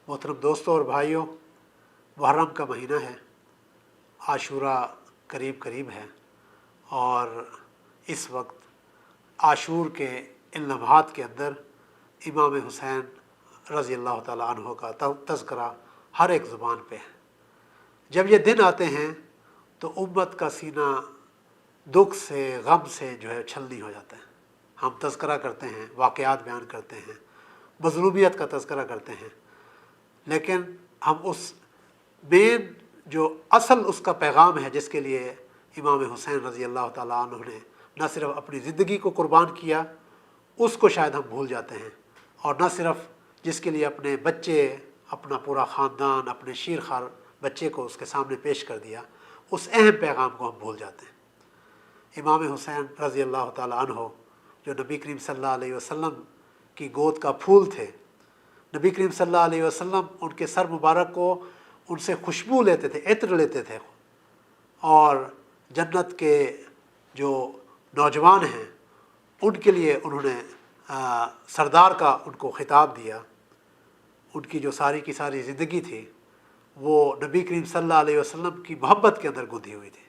محترم دوستوں اور بھائیوں، محرم کا مہینہ ہے، عاشورہ قریب قریب ہے، اور اس وقت عاشور کے ان لمحات کے اندر امام حسین رضی اللہ تعالیٰ عنہ کا تذکرہ ہر ایک زبان پہ ہے۔ جب یہ دن آتے ہیں تو امت کا سینہ دکھ سے، غم سے جو ہے چھلنی ہو جاتا ہے۔ ہم تذکرہ کرتے ہیں، واقعات بیان کرتے ہیں، مظلومیت کا تذکرہ کرتے ہیں، لیکن ہم اس مین جو اصل اس کا پیغام ہے جس کے لیے امام حسین رضی اللہ تعالیٰ عنہ نے نہ صرف اپنی زندگی کو قربان کیا، اس کو شاید ہم بھول جاتے ہیں، اور نہ صرف جس کے لیے اپنے بچے، اپنا پورا خاندان، اپنے شیر خوار بچے کو اس کے سامنے پیش کر دیا، اس اہم پیغام کو ہم بھول جاتے ہیں۔ امام حسین رضی اللہ تعالیٰ عنہ جو نبی کریم صلی اللہ علیہ وسلم کی گود کا پھول تھے، نبی کریم صلی اللہ علیہ وسلم ان کے سر مبارک کو ان سے خوشبو لیتے تھے، عطر لیتے تھے، اور جنت کے جو نوجوان ہیں ان کے لیے انہوں نے سردار کا ان کو خطاب دیا۔ ان کی جو ساری کی ساری زندگی تھی وہ نبی کریم صلی اللہ علیہ وسلم کی محبت کے اندر گندھی ہوئی تھی۔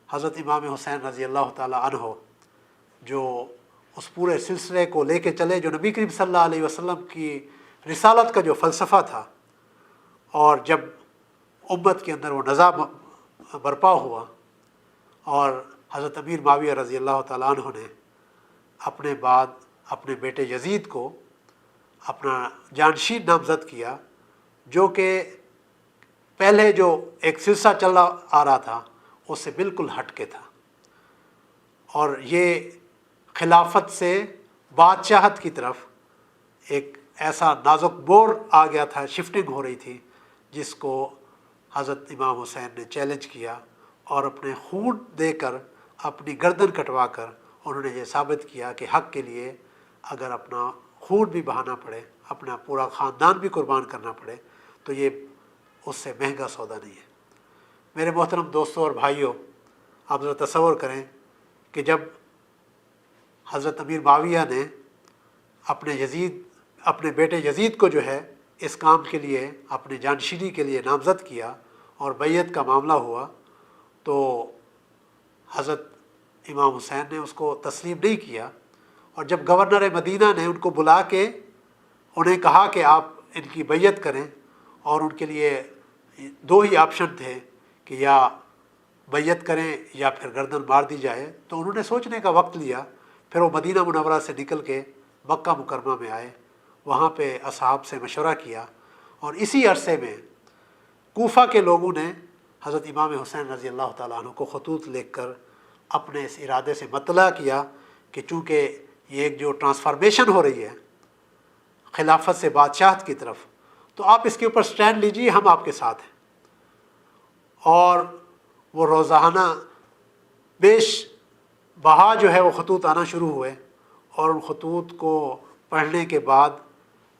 حضرت امام حسین رضی اللہ تعالیٰ عنہ جو اس پورے سلسلے کو لے کے چلے جو نبی کریم صلی اللہ علیہ وسلم کی رسالت کا جو فلسفہ تھا، اور جب امت کے اندر وہ نزاع برپا ہوا اور حضرت امیر معاویہ رضی اللہ تعالیٰ عنہ نے اپنے بعد اپنے بیٹے یزید کو اپنا جانشین نامزد کیا، جو کہ پہلے جو ایک سلسلہ چلا آ رہا تھا اس سے بالکل ہٹ کے تھا، اور یہ خلافت سے بادشاہت کی طرف ایک ایسا نازک موڑ آ گیا تھا، شفٹنگ ہو رہی تھی، جس کو حضرت امام حسین نے چیلنج کیا اور اپنے خون دے کر، اپنی گردن کٹوا کر انہوں نے یہ ثابت کیا کہ حق کے لیے اگر اپنا خون بھی بہانا پڑے، اپنا پورا خاندان بھی قربان کرنا پڑے، تو یہ اس سے مہنگا سودا نہیں ہے۔ میرے محترم دوستوں اور بھائیوں، آپ ذرا تصور کریں کہ جب حضرت امیر معاویہ نے اپنے بیٹے یزید کو جو ہے اس کام کے لیے، اپنی جانشینی کے لیے نامزد کیا اور بیعت کا معاملہ ہوا، تو حضرت امام حسین نے اس کو تسلیم نہیں کیا، اور جب گورنر مدینہ نے ان کو بلا کے انہیں کہا کہ آپ ان کی بیعت کریں، اور ان کے لیے دو ہی آپشن تھے کہ یا بیعت کریں یا پھر گردن مار دی جائے، تو انہوں نے سوچنے کا وقت لیا، پھر وہ مدینہ منورہ سے نکل کے مکہ مکرمہ میں آئے، وہاں پہ اصحاب سے مشورہ کیا، اور اسی عرصے میں کوفہ کے لوگوں نے حضرت امام حسین رضی اللہ تعالیٰ عنہ کو خطوط لکھ کر اپنے اس ارادے سے مطلع کیا کہ چونکہ یہ ایک جو ٹرانسفارمیشن ہو رہی ہے خلافت سے بادشاہت کی طرف، تو آپ اس کے اوپر سٹینڈ لیجیے، ہم آپ کے ساتھ ہیں۔ اور وہ روزانہ بیش بہا جو ہے وہ خطوط آنا شروع ہوئے، اور ان خطوط کو پڑھنے کے بعد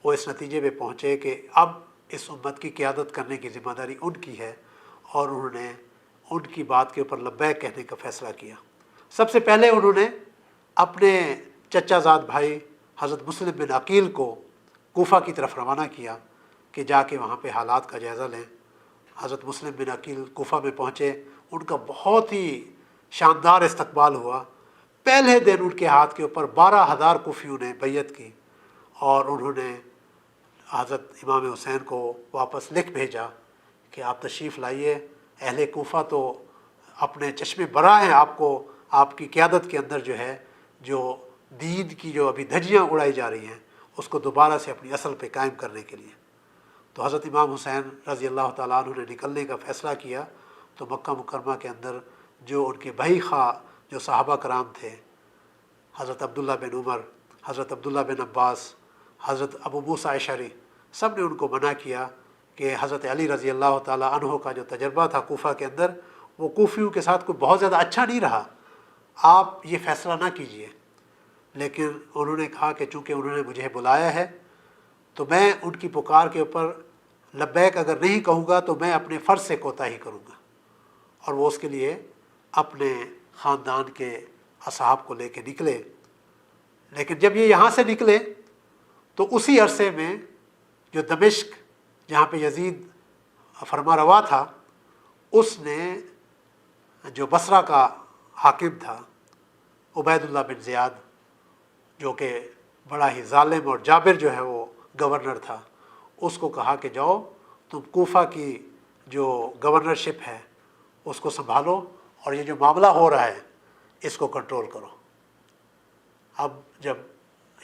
وہ اس نتیجے پہ پہنچے کہ اب اس امت کی قیادت کرنے کی ذمہ داری ان کی ہے، اور انہوں نے ان کی بات کے اوپر لبیک کہنے کا فیصلہ کیا۔ سب سے پہلے انہوں نے اپنے چچا زاد بھائی حضرت مسلم بن عقیل کو کوفہ کی طرف روانہ کیا کہ جا کے وہاں پہ حالات کا جائزہ لیں۔ حضرت مسلم بن عقیل کوفہ میں پہنچے، ان کا بہت ہی شاندار استقبال ہوا۔ پہلے دن ان کے ہاتھ کے اوپر 12,000 کوفیوں نے بیعت کی، اور انہوں نے حضرت امام حسین کو واپس لکھ بھیجا کہ آپ تشریف لائیے، اہل کوفہ تو اپنے چشم برا ہیں آپ کو، آپ کی قیادت کے اندر جو ہے جو دین کی جو ابھی دھجیاں اڑائی جا رہی ہیں اس کو دوبارہ سے اپنی اصل پہ قائم کرنے کے لیے۔ تو حضرت امام حسین رضی اللہ تعالیٰ عنہ نے نکلنے کا فیصلہ کیا، تو مکہ مکرمہ کے اندر جو ان کے بھائی خواہ جو صحابہ کرام تھے، حضرت عبداللہ بن عمر، حضرت عبداللہ بن عباس، حضرت ابو موسیٰ اشعری، سب نے ان کو منع کیا کہ حضرت علی رضی اللہ تعالیٰ عنہ کا جو تجربہ تھا کوفہ کے اندر، وہ کوفیوں کے ساتھ کوئی بہت زیادہ اچھا نہیں رہا، آپ یہ فیصلہ نہ کیجئے۔ لیکن انہوں نے کہا کہ چونکہ انہوں نے مجھے بلایا ہے تو میں ان کی پکار کے اوپر لبیک اگر نہیں کہوں گا تو میں اپنے فرض سے کوتاہی کروں گا، اور وہ اس کے لیے اپنے خاندان کے اصحاب کو لے کے نکلے۔ لیکن جب یہ یہاں سے نکلے تو اسی عرصے میں جو دمشق جہاں پہ یزید فرما روا تھا، اس نے جو بصرہ کا حاکم تھا عبید اللہ بن زیاد، جو کہ بڑا ہی ظالم اور جابر جو ہے وہ گورنر تھا، اس کو کہا کہ جاؤ تم کوفہ کی جو گورنرشپ ہے اس کو سنبھالو، اور یہ جو معاملہ ہو رہا ہے اس کو کنٹرول کرو۔ اب جب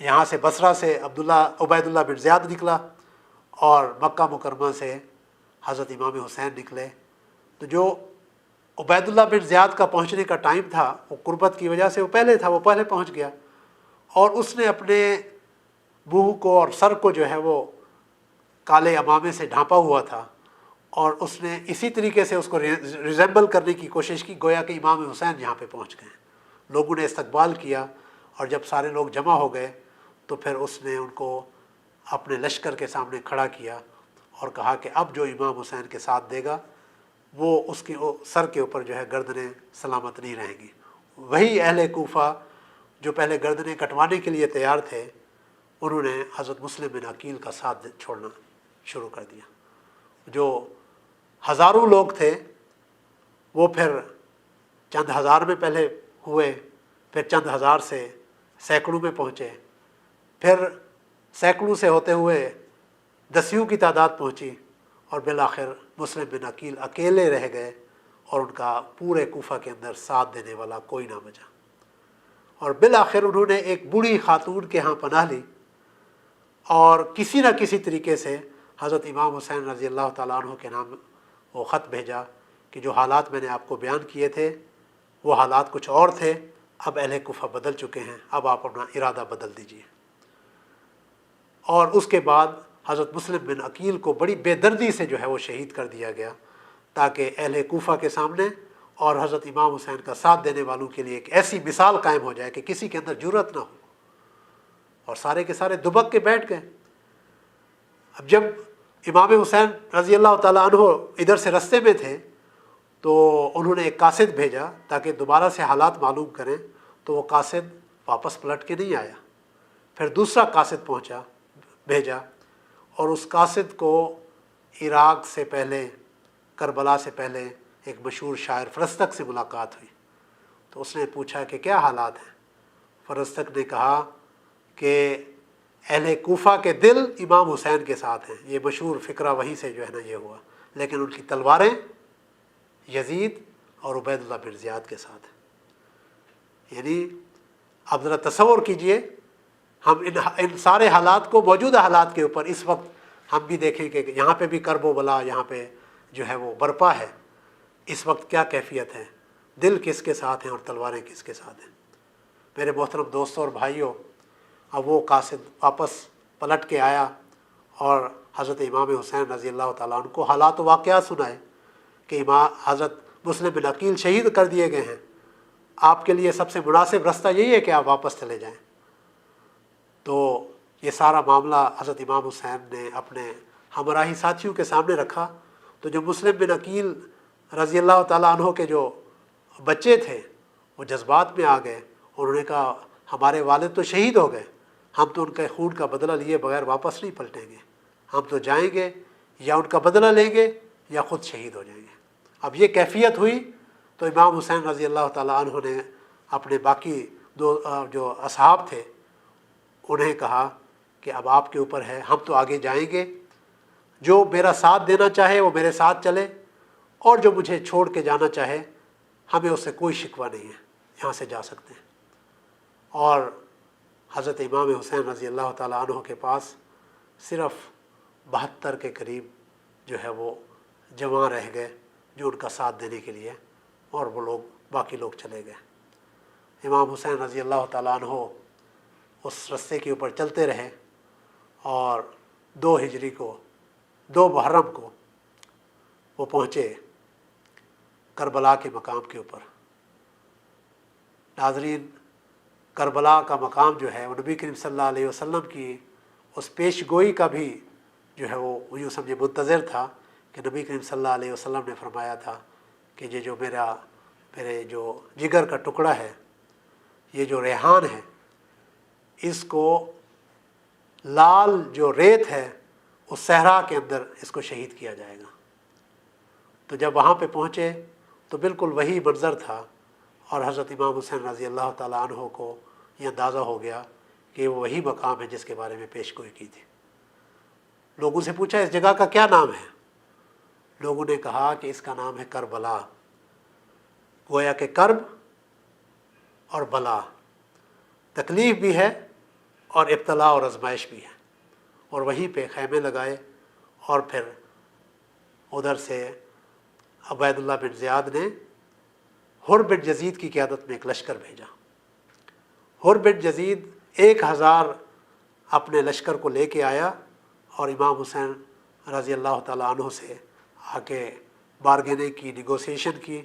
یہاں سے بصرہ سے عبید اللہ بن زیاد نکلا اور مکہ مکرمہ سے حضرت امام حسین نکلے، تو جو عبید اللہ بن زیاد کا پہنچنے کا ٹائم تھا، وہ قربت کی وجہ سے وہ پہلے تھا، وہ پہلے پہنچ گیا، اور اس نے اپنے منہ کو اور سر کو جو ہے وہ کالے عمامے سے ڈھانپا ہوا تھا، اور اس نے اسی طریقے سے اس کو ریزمبل کرنے کی کوشش کی، گویا کہ امام حسین یہاں پہ پہنچ گئے۔ لوگوں نے استقبال کیا، اور جب سارے لوگ جمع ہو گئے تو پھر اس نے ان کو اپنے لشکر کے سامنے کھڑا کیا اور کہا کہ اب جو امام حسین کے ساتھ دے گا وہ اس کی سر کے اوپر جو ہے گردنیں سلامت نہیں رہیں گی۔ وہی اہل کوفہ جو پہلے گردنیں کٹوانے کے لیے تیار تھے، انہوں نے حضرت مسلم بن عقیل کا ساتھ چھوڑنا شروع کر دیا۔ جو ہزاروں لوگ تھے وہ پھر چند ہزار میں پہلے ہوئے، پھر چند ہزار سے سینکڑوں میں پہنچے، پھر سینکڑوں سے ہوتے ہوئے دسیوں کی تعداد پہنچی، اور بالآخر مسلم بن عقیل اکیلے رہ گئے، اور ان کا پورے کوفہ کے اندر ساتھ دینے والا کوئی نہ بچا۔ اور بالآخر انہوں نے ایک بوڑھی خاتون کے ہاں پناہ لی، اور کسی نہ کسی طریقے سے حضرت امام حسین رضی اللہ تعالیٰ عنہ کے نام وہ خط بھیجا کہ جو حالات میں نے آپ کو بیان کیے تھے وہ حالات کچھ اور تھے، اب اہل کوفہ بدل چکے ہیں، اب آپ اپنا ارادہ بدل دیجیے۔ اور اس کے بعد حضرت مسلم بن عقیل کو بڑی بے دردی سے جو ہے وہ شہید کر دیا گیا، تاکہ اہل کوفہ کے سامنے اور حضرت امام حسین کا ساتھ دینے والوں کے لیے ایک ایسی مثال قائم ہو جائے کہ کسی کے اندر جرأت نہ ہو، اور سارے کے سارے دبک کے بیٹھ گئے۔ اب جب امام حسین رضی اللہ تعالیٰ عنہ ادھر سے رستے میں تھے تو انہوں نے ایک قاصد بھیجا تاکہ دوبارہ سے حالات معلوم کریں، تو وہ قاصد واپس پلٹ کے نہیں آیا۔ پھر دوسرا قاصد بھیجا، اور اس قاصد کو عراق سے پہلے، کربلا سے پہلے ایک مشہور شاعر فرستق سے ملاقات ہوئی، تو اس نے پوچھا کہ کیا حالات ہیں؟ فرستق نے کہا کہ اہل کوفہ کے دل امام حسین کے ساتھ ہیں، یہ مشہور فقرہ وہیں سے جو ہے نا یہ ہوا، لیکن ان کی تلواریں یزید اور عبید اللہ بن زیاد کے ساتھ ہیں۔ یعنی اب ذرا تصور کیجئے، ہم ان سارے حالات کو، موجودہ حالات کے اوپر اس وقت ہم بھی دیکھیں کہ یہاں پہ بھی کرب و بلا یہاں پہ جو ہے وہ برپا ہے، اس وقت کیا کیفیت ہے، دل کس کے ساتھ ہیں اور تلواریں کس کے ساتھ ہیں۔ میرے محترم دوستوں اور بھائیوں، اب وہ قاصد واپس پلٹ کے آیا اور حضرت امام حسین رضی اللہ تعالیٰ عنہ کو حالات و واقعات سنائے کہ حضرت مسلم بن عقیل شہید کر دیے گئے ہیں، آپ کے لیے سب سے مناسب رستہ یہی ہے کہ آپ واپس چلے جائیں۔ تو یہ سارا معاملہ حضرت امام حسین نے اپنے ہمراہی ساتھیوں کے سامنے رکھا، تو جو مسلم بن عقیل رضی اللہ تعالیٰ عنہ کے جو بچے تھے وہ جذبات میں آ گئے، انہوں نے کہا ہمارے والد تو شہید ہو گئے، ہم تو ان کے خون کا بدلہ لیے بغیر واپس نہیں پلٹیں گے، ہم تو جائیں گے یا ان کا بدلہ لیں گے یا خود شہید ہو جائیں گے۔ اب یہ کیفیت ہوئی تو امام حسین رضی اللہ تعالیٰ عنہ نے اپنے باقی جو اصحاب تھے انہیں کہا کہ اب آپ کے اوپر ہے، ہم تو آگے جائیں گے، جو میرا ساتھ دینا چاہے وہ میرے ساتھ چلے، اور جو مجھے چھوڑ کے جانا چاہے ہمیں اس سے کوئی شکوہ نہیں ہے، یہاں سے جا سکتے ہیں۔ اور حضرت امام حسین رضی اللہ تعالیٰ عنہ کے پاس صرف 72 کے قریب جو ہے وہ جوان رہ گئے جو ان کا ساتھ دینے کے لیے، اور وہ لوگ باقی لوگ چلے گئے۔ امام حسین رضی اللہ تعالیٰ عنہ اس رستے کے اوپر چلتے رہے، اور 2 ہجری کو، 2 محرم کو وہ پہنچے کربلا کے مقام کے اوپر۔ ناظرین، کربلا کا مقام جو ہے وہ نبی کریم صلی اللہ علیہ وسلم کی اس پیش گوئی کا بھی جو ہے وہ یوں سمجھے منتظر تھا کہ نبی کریم صلی اللہ علیہ وسلم نے فرمایا تھا کہ یہ جو میرے جو جگر کا ٹکڑا ہے، یہ جو ریحان ہے، اس کو لال جو ریت ہے اس صحرا کے اندر اس کو شہید کیا جائے گا۔ تو جب وہاں پہ پہنچے تو بالکل وہی منظر تھا، اور حضرت امام حسین رضی اللہ تعالیٰ عنہ کو یہ اندازہ ہو گیا کہ وہ وہی مقام ہے جس کے بارے میں پیش گوئی کی تھی۔ لوگوں سے پوچھا اس جگہ کا کیا نام ہے؟ لوگوں نے کہا کہ اس کا نام ہے کربلا۔ گویا کہ کرب اور بلا، تکلیف بھی ہے اور ابتلا اور آزمائش بھی ہے، اور وہیں پہ خیمے لگائے، اور پھر ادھر سے عبید اللہ بن زیاد نے حر بن یزید کی قیادت میں ایک لشکر بھیجا۔ حر بن یزید 1000 اپنے لشکر کو لے کے آیا، اور امام حسین رضی اللہ تعالیٰ عنہ سے آ کے بارگیننگ کی، نیگوسیشن کی،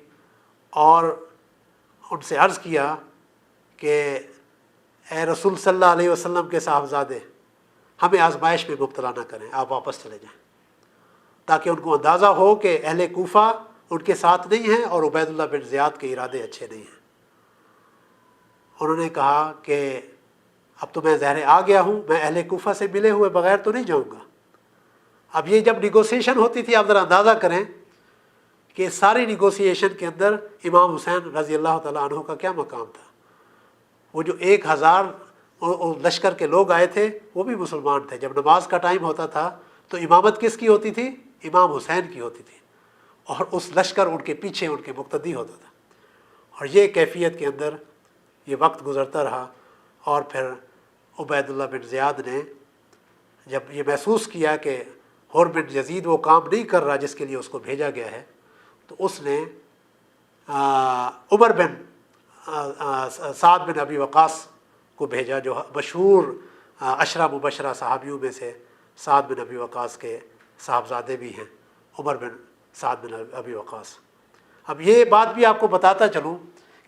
اور ان سے عرض کیا کہ اے رسول صلی اللہ علیہ وسلم کے صاحبزادے، ہمیں آزمائش میں مبتلا نہ کریں، آپ واپس چلے جائیں، تاکہ ان کو اندازہ ہو کہ اہل کوفہ ان کے ساتھ نہیں ہیں اور عبید اللہ بن زیاد کے ارادے اچھے نہیں ہیں۔ انہوں نے کہا کہ اب تو میں ظاہر آ گیا ہوں، میں اہل کوفہ سے ملے ہوئے بغیر تو نہیں جاؤں گا۔ اب یہ جب نیگوسیشن ہوتی تھی، آپ ذرا اندازہ کریں کہ ساری نیگوسیشن کے اندر امام حسین رضی اللہ تعالیٰ عنہ کا کیا مقام تھا۔ وہ جو 1000 لشکر کے لوگ آئے تھے وہ بھی مسلمان تھے۔ جب نماز کا ٹائم ہوتا تھا تو امامت کس کی ہوتی تھی؟ امام حسین کی ہوتی تھی، اور اس لشکر ان کے پیچھے ان کے مقتدی ہوتا تھا۔ اور یہ کیفیت کے اندر یہ وقت گزرتا رہا، اور پھر عبید اللہ بن زیاد نے جب یہ محسوس کیا کہ حر بن یزید وہ کام نہیں کر رہا جس کے لیے اس کو بھیجا گیا ہے، تو اس نے عمر بن سعد بن ابی وقاص کو بھیجا، جو مشہور 10 مبشرہ صحابیوں میں سے سعد بن ابی وقاص کے صاحبزادے بھی ہیں، عمر بن سعد بن ابی وقاص۔ اب یہ بات بھی آپ کو بتاتا چلوں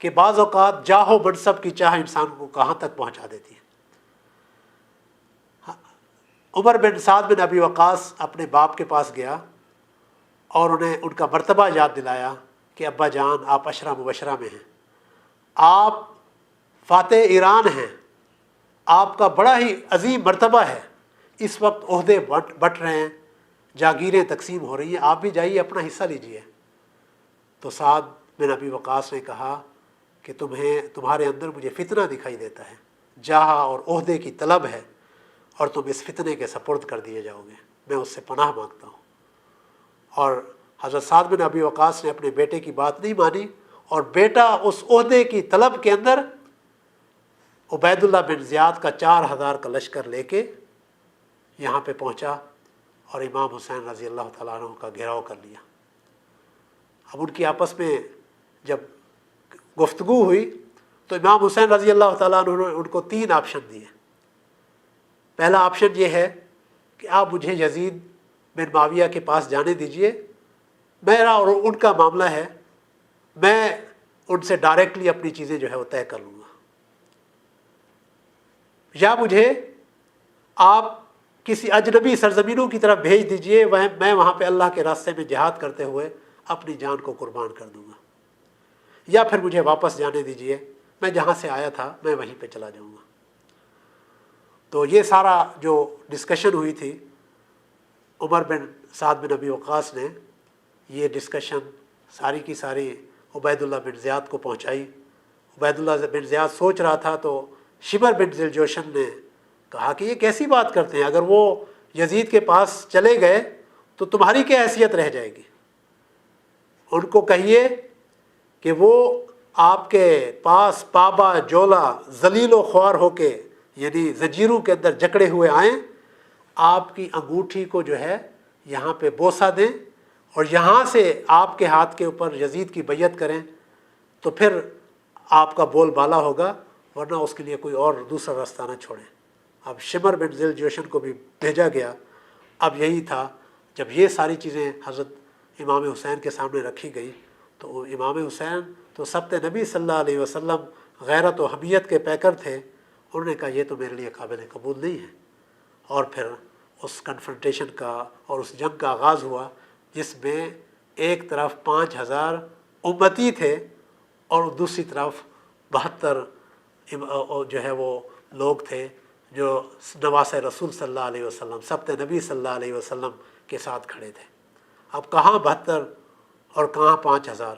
کہ بعض اوقات جاہ و منصب کی چاہ انسان کو کہاں تک پہنچا دیتی ہے۔ عمر بن سعد بن ابی وقاص اپنے باپ کے پاس گیا اور انہیں ان کا مرتبہ یاد دلایا کہ ابا جان، آپ 10 مبشرہ میں ہیں، آپ فاتح ایران ہیں، آپ کا بڑا ہی عظیم مرتبہ ہے، اس وقت عہدے بٹ رہے ہیں، جاگیریں تقسیم ہو رہی ہیں، آپ بھی جائیے اپنا حصہ لیجئے۔ تو سعد بن ابی وقاص نے کہا کہ تمہارے اندر مجھے فتنہ دکھائی دیتا ہے، جاہ اور عہدے کی طلب ہے، اور تم اس فتنے کے سپرد کر دیے جاؤ گے، میں اس سے پناہ مانگتا ہوں۔ اور حضرت سعد بن ابی وقاص نے اپنے بیٹے کی بات نہیں مانی، اور بیٹا اس عہدے کی طلب کے اندر عبید اللہ بن زیاد کا 4000 کا لشکر لے کے یہاں پہ پہنچا، اور امام حسین رضی اللہ تعالیٰ عنہ کا گھیراؤ کر لیا۔ اب ان کی آپس میں جب گفتگو ہوئی تو امام حسین رضی اللہ تعالیٰ عنہ نے ان کو 3 آپشن دیے۔ پہلا آپشن یہ ہے کہ آپ مجھے یزید بن معاویہ کے پاس جانے دیجئے، میرا اور ان کا معاملہ ہے، میں ان سے ڈائریکٹلی اپنی چیزیں جو ہے وہ طے کر لوں گا، یا مجھے آپ کسی اجنبی سرزمینوں کی طرف بھیج دیجئے، میں وہاں پہ اللہ کے راستے میں جہاد کرتے ہوئے اپنی جان کو قربان کر دوں گا، یا پھر مجھے واپس جانے دیجئے، میں جہاں سے آیا تھا میں وہیں پہ چلا جاؤں گا۔ تو یہ سارا جو ڈسکشن ہوئی تھی، عمر بن سعد بن ابی وقاص نے یہ ڈسکشن ساری کی ساری عبید اللہ بن زیاد کو پہنچائی۔ عبید اللہ بن زیاد سوچ رہا تھا تو شمر بن ذی الجوشن نے کہا کہ یہ کیسی بات کرتے ہیں، اگر وہ یزید کے پاس چلے گئے تو تمہاری کیا حیثیت رہ جائے گی، ان کو کہیے کہ وہ آپ کے پاس پابا جولا ذلیل و خوار ہو کے، یعنی زنجیروں کے اندر جکڑے ہوئے آئیں، آپ کی انگوٹھی کو جو ہے یہاں پہ بوسہ دیں، اور یہاں سے آپ کے ہاتھ کے اوپر یزید کی بیعت کریں، تو پھر آپ کا بول بالا ہوگا، ورنہ اس کے لیے کوئی اور دوسرا راستہ نہ چھوڑیں۔ اب شمر بن ذی الجوشن کو بھی بھیجا گیا۔ اب یہی تھا، جب یہ ساری چیزیں حضرت امام حسین کے سامنے رکھی گئی تو امام حسین تو سبت نبی صلی اللہ علیہ وسلم غیرت و حمیت کے پیکر تھے، انہوں نے کہا یہ تو میرے لیے قابل قبول نہیں ہے، اور پھر اس کنفرنٹیشن کا اور اس جنگ کا آغاز ہوا، جس میں ایک طرف 5000 امتی تھے اور دوسری طرف 72 جو ہے وہ لوگ تھے جو نواس رسول صلی اللہ علیہ وسلم سبت نبی صلی اللہ علیہ وسلم کے ساتھ کھڑے تھے۔ اب کہاں 72 اور کہاں 5000،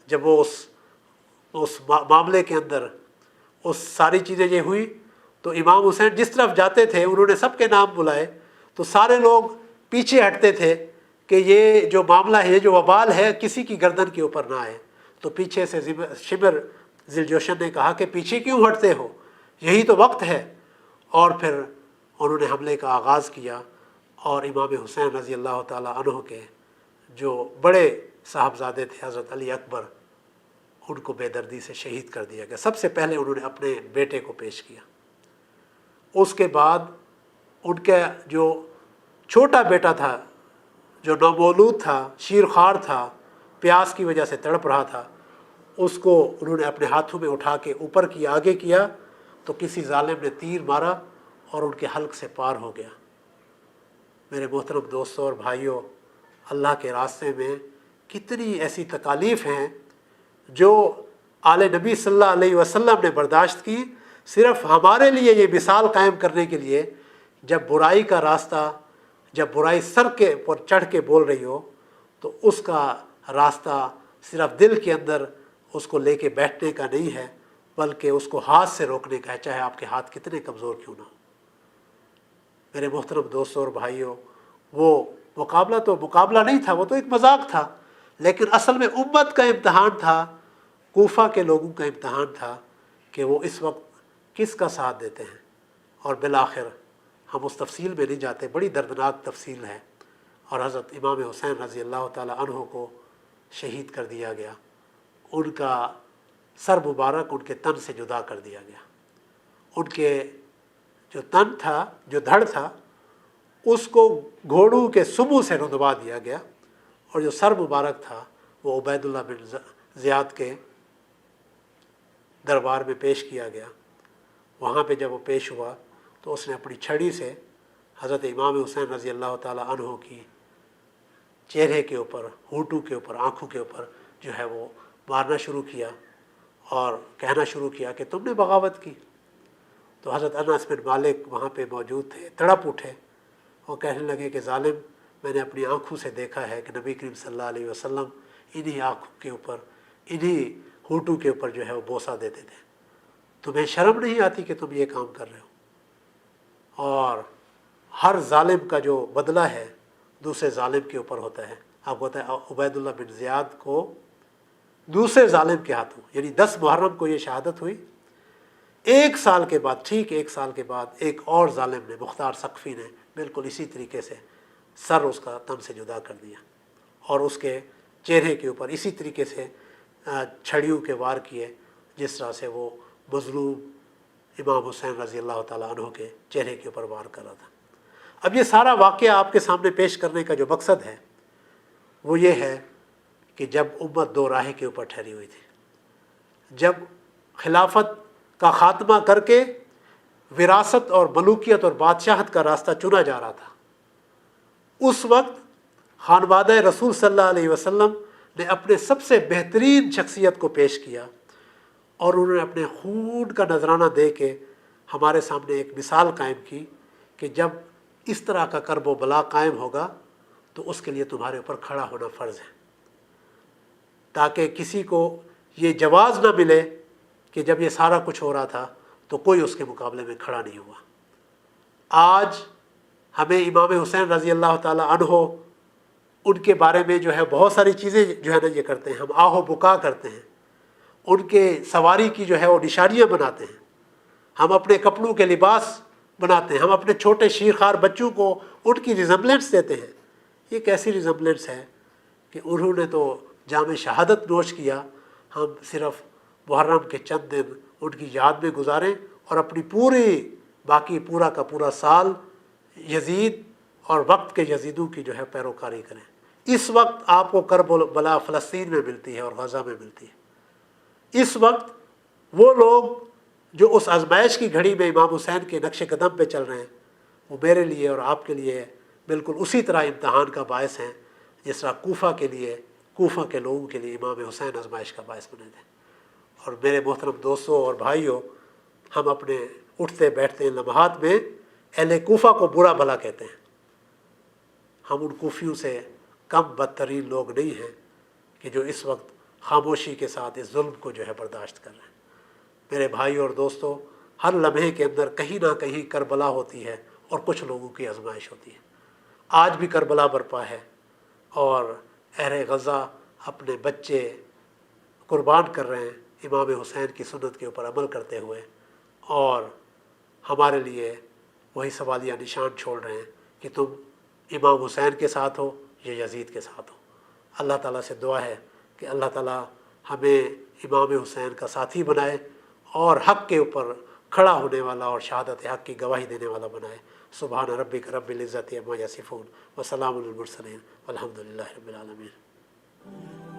جب وہ اس معاملے کے اندر اس ساری چیزیں یہ ہوئی تو امام حسین جس طرف جاتے تھے انہوں نے سب کے نام بلائے، تو سارے لوگ پیچھے ہٹتے تھے کہ یہ جو معاملہ ہے، یہ جو وبال ہے کسی کی گردن کے اوپر نہ آئے۔ تو پیچھے سے شبر ذیلجوشن نے کہا کہ پیچھے کیوں ہٹتے ہو، یہی تو وقت ہے، اور پھر انہوں نے حملے کا آغاز کیا، اور امام حسین رضی اللہ تعالیٰ عنہ کے جو بڑے صاحبزادے تھے حضرت علی اکبر، ان کو بے دردی سے شہید کر دیا گیا۔ سب سے پہلے انہوں نے اپنے بیٹے کو پیش کیا، اس کے بعد ان کا جو چھوٹا بیٹا تھا جو نومولود تھا، شیر خوار تھا، پیاس کی وجہ سے تڑپ رہا تھا، اس کو انہوں نے اپنے ہاتھوں میں اٹھا کے اوپر کیا، آگے کیا تو کسی ظالم نے تیر مارا اور ان کے حلق سے پار ہو گیا۔ میرے محترم دوستوں اور بھائیوں، اللہ کے راستے میں کتنی ایسی تکالیف ہیں جو آل نبی صلی اللہ علیہ وسلم نے برداشت کی، صرف ہمارے لیے یہ مثال قائم کرنے کے لیے، جب برائی کا راستہ، جب برائی سر کے پر چڑھ کے بول رہی ہو تو اس کا راستہ صرف دل کے اندر اس کو لے کے بیٹھنے کا نہیں ہے، بلکہ اس کو ہاتھ سے روکنے کا ہے، چاہے آپ کے ہاتھ کتنے کمزور کیوں نہ ہو۔ میرے محترم دوستوں اور بھائیوں، وہ مقابلہ تو مقابلہ نہیں تھا، وہ تو ایک مذاق تھا، لیکن اصل میں امت کا امتحان تھا، کوفہ کے لوگوں کا امتحان تھا کہ وہ اس وقت کس کا ساتھ دیتے ہیں۔ اور بالآخر ہم اس تفصیل میں نہیں جاتے، بڑی دردناک تفصیل ہے، اور حضرت امام حسین رضی اللہ تعالیٰ عنہ کو شہید کر دیا گیا، ان کا سر مبارک ان کے تن سے جدا کر دیا گیا، ان کے جو تن تھا، جو دھڑ تھا، اس کو گھوڑوں کے سمو سے رندوا دیا گیا، اور جو سر مبارک تھا وہ عبید اللہ بن زیاد کے دربار میں پیش کیا گیا۔ وہاں پہ جب وہ پیش ہوا تو اس نے اپنی چھڑی سے حضرت امام حسین رضی اللہ تعالیٰ عنہ کی چہرے کے اوپر، ہونٹوں کے اوپر، آنکھوں کے اوپر جو ہے وہ مارنا شروع کیا، اور کہنا شروع کیا کہ تم نے بغاوت کی۔ تو حضرت انس بن مالک وہاں پہ موجود تھے، تڑپ اٹھے اور کہنے لگے کہ ظالم، میں نے اپنی آنکھوں سے دیکھا ہے کہ نبی کریم صلی اللہ علیہ وسلم انہی آنکھوں کے اوپر، انہی ہونٹوں کے اوپر جو ہے وہ بوسہ دیتے تھے، تمہیں شرم نہیں آتی کہ تم یہ کام کر رہے ہو؟ اور ہر ظالم کا جو بدلہ ہے دوسرے ظالم کے اوپر ہوتا ہے۔ آپ کو بتائیں عبید اللہ بن زیاد کو دوسرے ظالم کے ہاتھوں، یعنی 10 محرم کو یہ شہادت ہوئی، 1 سال کے بعد، ٹھیک 1 سال کے بعد ایک اور ظالم نے، مختار ثقفی نے، بالکل اسی طریقے سے سر اس کا تن سے جدا کر دیا، اور اس کے چہرے کے اوپر اسی طریقے سے چھڑیوں کے وار کیے جس طرح سے وہ مظلوم امام حسین رضی اللہ تعالیٰ عنہ کے چہرے کے اوپر وار کر رہا تھا۔ اب یہ سارا واقعہ آپ کے سامنے پیش کرنے کا جو مقصد ہے وہ یہ ہے کہ جب امت دو راہے کے اوپر ٹھہری ہوئی تھی، جب خلافت کا خاتمہ کر کے وراثت اور ملوکیت اور بادشاہت کا راستہ چنا جا رہا تھا، اس وقت خانوادہ رسول صلی اللہ علیہ وسلم نے اپنے سب سے بہترین شخصیت کو پیش کیا، اور انہوں نے اپنے خون کا نذرانہ دے کے ہمارے سامنے ایک مثال قائم کی کہ جب اس طرح کا کرب و بلا قائم ہوگا تو اس کے لیے تمہارے اوپر کھڑا ہونا فرض ہے، تاکہ کسی کو یہ جواز نہ ملے کہ جب یہ سارا کچھ ہو رہا تھا تو کوئی اس کے مقابلے میں کھڑا نہیں ہوا۔ آج ہمیں امام حسین رضی اللہ تعالیٰ عنہ، ان کے بارے میں جو ہے بہت ساری چیزیں جو ہے نا یہ کرتے ہیں، ہم آہ و بکا کرتے ہیں، ان کے سواری کی جو ہے وہ نشانیاں بناتے ہیں، ہم اپنے کپڑوں کے لباس بناتے ہیں، ہم اپنے چھوٹے شیرخوار بچوں کو ان کی ریزمبلنس دیتے ہیں۔ یہ کیسی ریزمبلنس ہے کہ انہوں نے تو جام شہادت نوش کیا، ہم صرف محرم کے چند دن ان کی یاد میں گزاریں اور اپنی باقی پورا کا پورا سال یزید اور وقت کے یزیدوں کی جو ہے پیروکاری کریں۔ اس وقت آپ کو کرب و بلا فلسطین میں ملتی ہے اور غزہ میں ملتی ہے۔ اس وقت وہ لوگ جو اس آزمائش کی گھڑی میں امام حسین کے نقش قدم پہ چل رہے ہیں، وہ میرے لیے اور آپ کے لیے بالکل اسی طرح امتحان کا باعث ہیں جس طرح کوفہ کے لوگوں کے لیے امام حسین آزمائش کا باعث بنے تھے۔ اور میرے محترم دوستوں اور بھائیوں، ہم اپنے اٹھتے بیٹھتے لمحات میں اہل کوفہ کو برا بھلا کہتے ہیں۔ ہم ان کوفیوں سے کم بدترین لوگ نہیں ہیں کہ جو اس وقت خاموشی کے ساتھ اس ظلم کو جو ہے برداشت کر رہے ہیں۔ میرے بھائی اور دوستو، ہر لمحے کے اندر کہیں نہ کہیں کربلا ہوتی ہے اور کچھ لوگوں کی آزمائش ہوتی ہے۔ آج بھی کربلا برپا ہے اور اہل غزہ اپنے بچے قربان کر رہے ہیں امام حسین کی سنت کے اوپر عمل کرتے ہوئے، اور ہمارے لیے وہی سوالیہ نشان چھوڑ رہے ہیں کہ تم امام حسین کے ساتھ ہو یا یزید کے ساتھ ہو۔ اللہ تعالیٰ سے دعا ہے کہ اللہ تعالیٰ ہمیں امام حسین کا ساتھی بنائے اور حق کے اوپر کھڑا ہونے والا اور شہادت حق کی گواہی دینے والا بنائے۔ سبحان ربک رب العزت عما یصفون وسلام علی المرسلین والحمد للہ رب العالمین۔